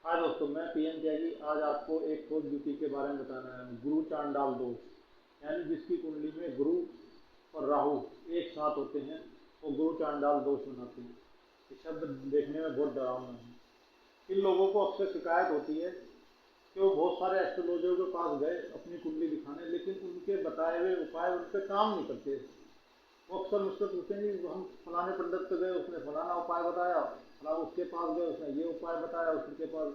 हाँ दोस्तों, मैं पीएम त्यागी आज आपको एक खोज युति के बारे में बताना है। गुरु चांडाल दोष, यानी जिसकी कुंडली में गुरु और राहु एक साथ होते हैं वो गुरु चांडाल दोष बनाते हैं। ये शब्द देखने में बहुत डरावना है। इन लोगों को अक्सर शिकायत होती है कि वो बहुत सारे एस्ट्रोलॉजरों के पास गए अपनी कुंडली दिखाने, लेकिन उनके बताए हुए उपाय उन पर काम नहीं करते। वो अक्सर मुझसे पूछेंगे, हम फलाने पंडित पे गए, उसने फलाना उपाय बताया, फला उसके पास गए, उसने ये उपाय बताया, उसके पास,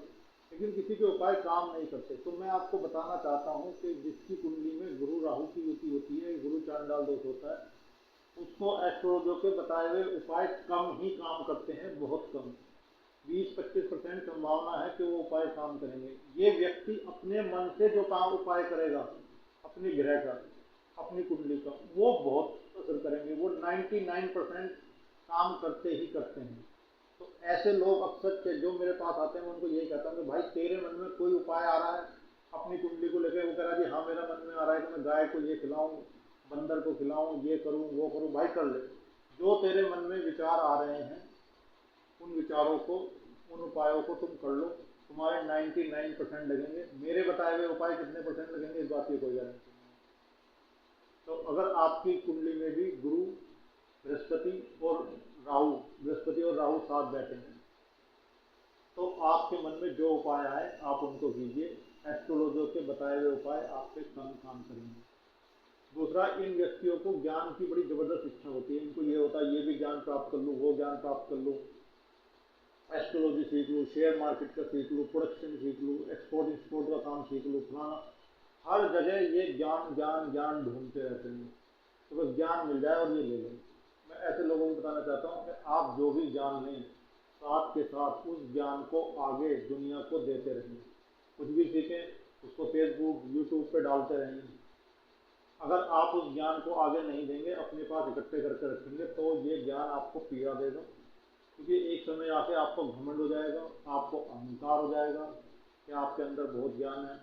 लेकिन किसी के उपाय काम नहीं करते। तो मैं आपको बताना चाहता हूँ कि जिसकी कुंडली में गुरु राहु की युति होती है, गुरु चांडाल दोष होता है, उसको एस्ट्रोलॉजर के बताए हुए उपाय कम ही काम करते हैं, बहुत कम। 20-25% संभावना है कि वो उपाय काम करेंगे। ये व्यक्ति अपने मन से जो काम उपाय करेगा, अपनी ग्रह का, अपनी कुंडली का, वो बहुत असर करेंगे। वो 99% काम करते ही करते हैं। तो ऐसे लोग अक्सर के जो मेरे पास आते हैं, मैं उनको यही कहता हूँ कि भाई तेरे मन में कोई उपाय आ रहा है अपनी कुंडली को लेकर, वो कह रहा है जी हाँ मेरा मन में आ रहा है कि मैं गाय को ये खिलाऊं, बंदर को खिलाऊं, ये करूं वो करूं, भाई कर ले। जो तेरे मन में विचार आ रहे हैं उन विचारों को, उन उपायों को तुम कर लो। तुम्हारे 99% लगेंगे। मेरे बताए हुए उपाय कितने परसेंट लगेंगे इस बात की कोई गारंटी नहीं। तो अगर आपकी कुंडली में भी गुरु, बृहस्पति और राहु, बृहस्पति और राहु साथ बैठे हैं, तो आपके मन में जो उपाय आए आप उनको कीजिए। एस्ट्रोलॉजर के बताए हुए उपाय आप पे कम काम करेंगे। दूसरा, इन व्यक्तियों को ज्ञान की बड़ी जबरदस्त इच्छा होती है। इनको ये होता है ये भी ज्ञान प्राप्त कर लूँ, वो ज्ञान प्राप्त कर लूँ, एस्ट्रोलॉजी सीख लूँ, शेयर मार्केट का सीख लूँ, प्रोडक्शन सीख लूँ, एक्सपोर्ट इंपोर्ट का काम सीख लूँ, फलाना। हर जगह ये ज्ञान ज्ञान ज्ञान ढूंढते रहते हैं। तो बस ज्ञान मिल जाए और ये ले लें। मैं ऐसे लोगों को बताना चाहता हूँ कि आप जो भी ज्ञान लें, साथ के साथ उस ज्ञान को आगे दुनिया को देते रहें। कुछ भी सीखें उसको फेसबुक यूट्यूब पे डालते रहें। अगर आप उस ज्ञान को आगे नहीं देंगे, अपने पास इकट्ठे करके रखेंगे, तो ये ज्ञान आपको पीड़ा देगा। क्योंकि एक समय आके आपको घमंड हो जाएगा, आपको अहंकार हो जाएगा कि आपके अंदर बहुत ज्ञान है।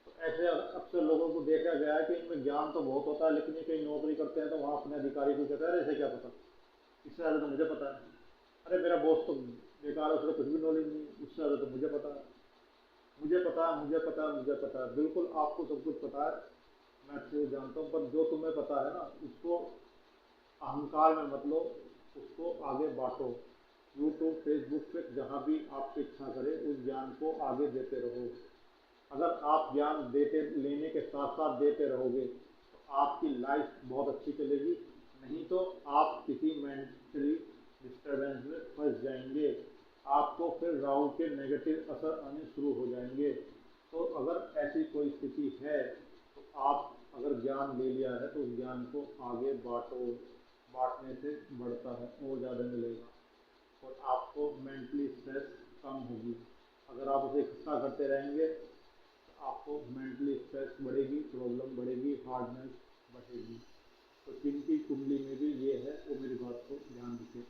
तो ऐसे अक्सर लोगों को देखा गया है कि इनमें ज्ञान तो बहुत होता है, लेकिन ये कहीं नौकरी करते हैं तो वहाँ अपने अधिकारी को कहता है अरे इसे क्या पता, इससे ज़्यादा तो मुझे पता है, अरे मेरा बॉस तो बेकार है, उसको कुछ भी नॉलेज नहीं, उससे ज़्यादा तो मुझे पता है, मुझे पता है, मुझे पता है, मुझे पता है। बिल्कुल आपको सब कुछ पता है, मैं अच्छे से जानता हूँ, पर जो तुम्हें पता है ना, उसको अहंकार में मत लो, उसको आगे बांटो। यूट्यूब फेसबुक पे जहाँ भी आपकी इच्छा करे उस ज्ञान को आगे देते रहो। अगर आप ज्ञान देते लेने के साथ साथ देते रहोगे तो आपकी लाइफ बहुत अच्छी चलेगी। नहीं तो आप किसी मेंटली डिस्टर्बेंस में फंस जाएंगे। आपको फिर राहु के नेगेटिव असर आने शुरू हो जाएंगे। तो अगर ऐसी कोई स्थिति है तो आप अगर ज्ञान ले लिया है तो उस ज्ञान को आगे बांटो। बांटने से बढ़ता है और ज़्यादा मिलेगा और आपको मेंटली स्ट्रेस कम होगी। अगर आप उसे इकट्ठा करते रहेंगे तो आपको मेंटली स्ट्रेस बढ़ेगी, प्रॉब्लम बढ़ेगी, हार्डनेस बढ़ेगी। तो जिनकी कुंडली में भी ये है वो मेरी बात को ध्यान रखें।